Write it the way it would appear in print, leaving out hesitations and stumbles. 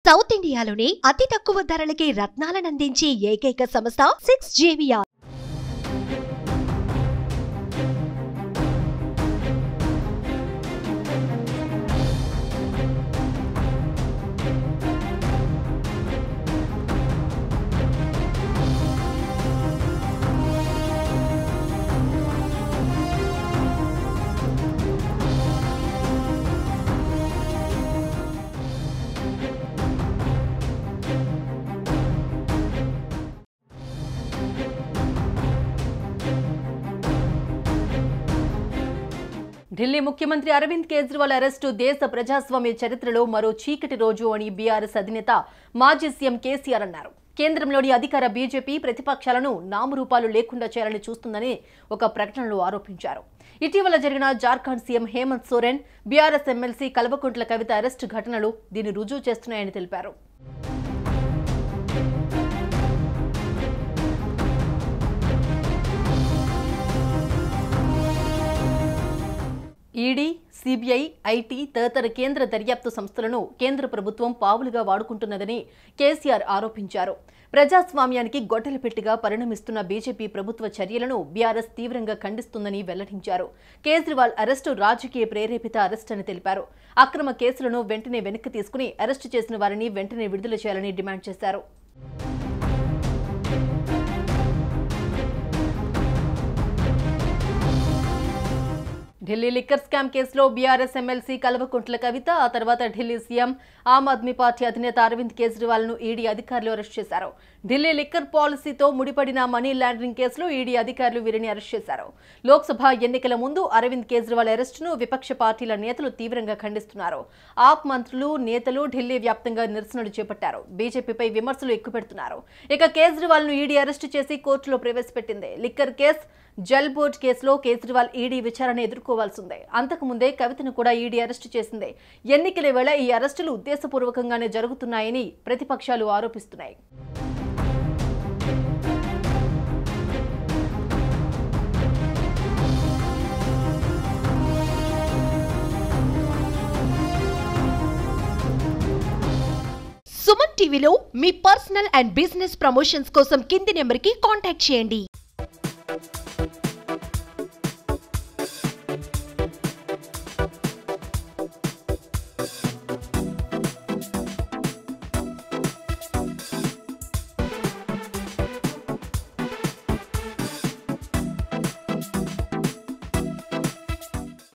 South ఇండియాలోనే అతి తక్కువ ధరలకి రత్నాలనందించే ఏకైక సంస్థ 6JVR. ఢిల్లీ ముఖ్యమంత్రి అరవింద్ కేజ్రీవాల్ అరెస్టు దేశ ప్రజాస్వామ్య చరిత్రలో మరో చీకటి రోజు అని బీఆర్ఎస్ అధినేత మాజీ సీఎం కేసీఆర్ అన్నారు. కేంద్రంలోని అధికార బీజేపీ ప్రతిపక్షాలను నామరూపాలు లేకుండా చేయాలని చూస్తుందని ఒక ప్రకటనలో ఆరోపించారు. ఇటీవల జరిగిన Jharkhand CM Hemant Soren, BRS MLC Kalvakuntla Kavitha arrest ఘటనలు దీన్ని రుజువు చేస్తున్నాయని తెలిపారు. ఈడీ, సిబిఐ, ఐటీ తదితర కేంద్ర దర్యాప్తు సంస్థలను కేంద్ర ప్రభుత్వం పావులుగా వాడుకుంటున్నదని కేసీఆర్ ఆరోపించారు. ప్రజాస్వామ్యానికి గొడ్డలిపెట్టిగా పరిణమిస్తున్న బీజేపీ ప్రభుత్వ చర్యలను బీఆర్ఎస్ తీవ్రంగా ఖండిస్తుందని వెల్లడించారు. కేజ్రీవాల్ అరెస్టు రాజకీయ ప్రేరేపిత అరెస్ట్ అని తెలిపారు. అక్రమ కేసులను వెంటనే వెనక్కి తీసుకుని అరెస్టు చేసిన వారిని వెంటనే విడుదల చేయాలని డిమాండ్ చేశారు. ఢిల్లీ లిక్కర్ స్కామ్ కేసులో బీఆర్ఎస్ ఎమ్మెల్సీ కల్వకుంట్ల కవిత, ఆ తర్వాత ఢిల్లీ సీఎం ఆమ్ ఆద్మీ పార్టీ అధినేత అరవింద్ కేజ్రీవాల్ ను ఈడీ అధికారులు అరెస్ట్ చేశారు. ఢిల్లీ లిక్కర్ పాలసీతో ముడిపడిన మనీ లాండరింగ్ కేసులో ఈడీ అధికారులు వీరిని అరెస్ట్ చేశారు. లోక్సభ ఎన్నికల ముందు అరవింద్ కేజ్రీవాల్ అరెస్టును విపక్ష పార్టీల నేతలు తీవ్రంగా ఖండిస్తున్నారు. ఆప్ మంత్రులు, నేతలు ఢిల్లీ వ్యాప్తంగా నిరసనలు చేపట్టారు. బీజేపీపై విమర్శలు ఎక్కుపెడుతున్నారు. ఇక కేజ్రీవాల్ ను ఈడీ అరెస్టు చేసి కోర్టులో ప్రవేశపెట్టింది. లిక్కర్ కేసు, జల్ బోర్డ్ కేసులో కేజ్రీవాల్ ఈడీ విచారణ ఎదుర్కోవాల్సిందే. అంతకుముందే కవితను కూడా ఈడీ అరెస్టు చేసింది. ఎన్నికల వేళ ఈ అరెస్టులు ఉద్దేశపూర్వకంగానే జరుగుతున్నాయని ప్రతిపక్షాలు ఆరోపిస్తున్నాయి. సుమన్ టీవీలో మీ పర్సనల్ అండ్ బిజినెస్ ప్రమోషన్స్ కోసం కింది నెంబర్కి కాంటాక్ట్ చేయండి.